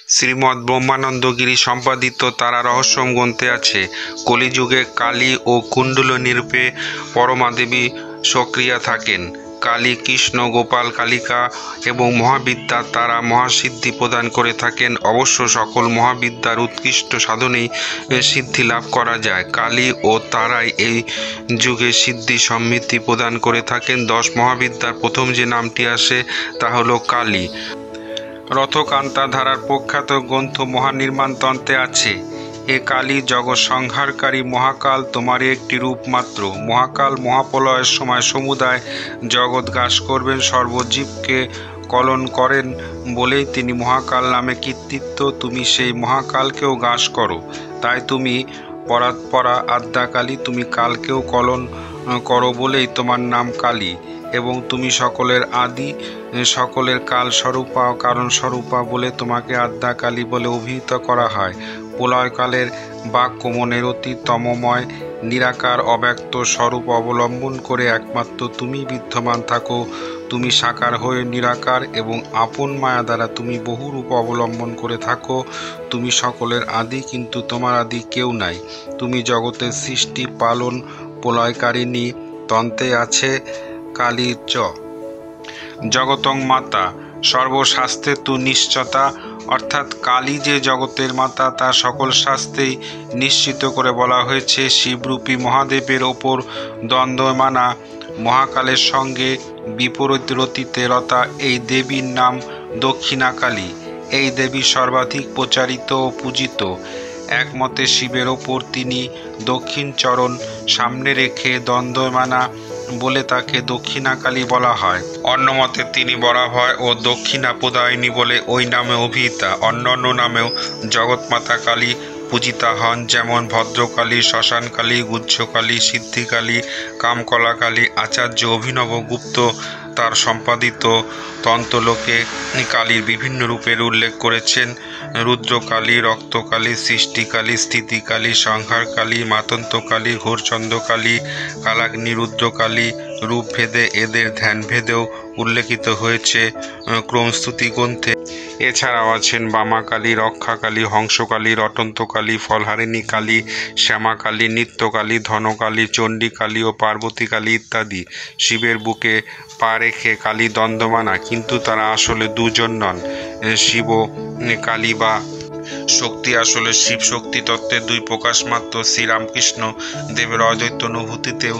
শ্রীমদ্ ব্রহ্মানন্দগিরি সম্পাদিত তারা রহস্যম গ্রন্থে আছে, কলিযুগে কালী ও কুণ্ডলিনী রূপে পরমাদেবী সক্রিয়া থাকেন। কালী, কৃষ্ণ, গোপাল, কালিকা এবং মহাবিদ্যা তারা মহাসিদ্ধি প্রদান করে থাকেন। অবশ্য সকল মহাবিদ্যার উৎকৃষ্ট সাধনেই সিদ্ধি লাভ করা যায়। কালী ও তারাই এই যুগে সিদ্ধি সমৃদ্ধি প্রদান করে থাকেন। 10 মহাবিদ্যার প্রথম যে নামটি আসে তা হল কালী। রথকান্তা ধারার প্রখ্যাত গ্রন্থ মহানির্মাণতন্ত্রে আছে, এ কালী জগৎ সংহারকারী মহাকাল তোমারই একটি রূপ মাত্র। মহাকাল মহাপ্রলয়ের সময় সমুদায় জগৎ গ্রাস করবেন, সর্বজীবকে কলন করেন বলেই তিনি মহাকাল নামে কীর্তিত। তুমি সেই মহাকালকেও গ্রাস করো, তাই তুমি পরাৎপরা আদ্যাকালী। তুমি কালকেও কলন করো বলেই তোমার নাম কালী, এবং তুমি সকলের আদি, সকলের কাল স্বরূপা ও কারণ স্বরূপা বলে তোমাকে আদ্যাকালী বলে অভিহিত করা হয়। প্রলয়কালের বাক্য মনের অতি তমময় নিরাকার অব্যক্ত স্বরূপ অবলম্বন করে একমাত্র তুমি বিদ্যমান থাকো। তুমি সাকার হয়ে নিরাকার এবং আপন মায়া দ্বারা তুমি বহু রূপ অবলম্বন করে থাকো। তুমি সকলের আদি, কিন্তু তোমার আদি কেউ নাই। তুমি জগতের সৃষ্টি পালন প্রলয়কারিণী। তন্ত্রে আছে কালী চ জগতং মাতা সর্বশাস্ত্রে তু নিশ্চতা, অর্থাৎ কালী যে জগতের মাতা তা সকল শাস্ত্রেই নিশ্চিত করে বলা হয়েছে। শিবরূপী মহাদেবের ওপর দ্বন্দ্বমানা মহাকালের সঙ্গে বিপরীত রতিতে রতা এই দেবীর নাম দক্ষিণাকালী। এই দেবী সর্বাধিক প্রচারিত ও পূজিত। একমতে শিবের ওপর তিনি দক্ষিণ চরণ সামনে রেখে দ্বন্দ্বমানা বলে তাকে দক্ষিণাকালী বলা হয়। অন্যমতে তিনি বরাভয় ও দক্ষিণা প্রদায়িনী বলে ওই নামে অভিহিতা। অন্যান্য নামেও জগৎমাতা কালী পূজিতা হন, যেমন ভদ্রকালী, শ্মশানকালী, গুহ্যকালী, সিদ্ধিকালী, কামকলাকালী। আচার্য অভিনব গুপ্ত তার সম্পাদিত তন্ত্রলোকে কালীর বিভিন্ন রূপের উল্লেখ করেছেন। রুদ্রকালী, রক্তকালী, সৃষ্টিকালী, স্থিতিকালী, সংহারকালী, মাতন্তকালী, ঘোরচন্দ্রকালী, কালাগ্নি, রুদ্রকালী রূপভেদে এদের ধ্যানভেদেও উল্লেখিত হয়েছে ক্রমস্তুতি গ্রন্থে। এছাড়াও আছেন বামাকালী, রক্ষাকালী, হংসকালী, রটন্তকালী, ফলহারিণী কালী, শ্যামাকালী, নিত্যকালী, ধনকালী, চণ্ডীকালী ও পার্বতীকালী ইত্যাদি। শিবের বুকে পা রেখে কালী দ্বন্দ্বমানা, কিন্তু তারা আসলে দুজন নন। শিব কালী বা শক্তি আসলে শিব শক্তি তত্ত্বের দুই প্রকাশ মাত্র। শ্রীরামকৃষ্ণ দেবের অদ্বৈত অনুভূতিতেও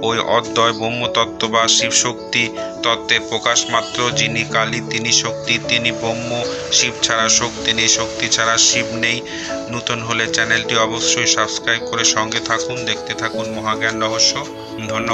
ওই অদ্বয় ব্রহ্মতত্ত্ব বা শিবশক্তি তত্ত্বের প্রকাশ মাত্র। যিনি কালী তিনি শক্তি, তিনি ব্রহ্ম। শিব ছাড়া শক্তি নেই, শক্তি ছাড়া শিব নেই। নতুন হলে চ্যানেলটি অবশ্যই সাবস্ক্রাইব করে সঙ্গে থাকুন, দেখতে থাকুন মহাজ্ঞান রহস্য। ধন্যবাদ।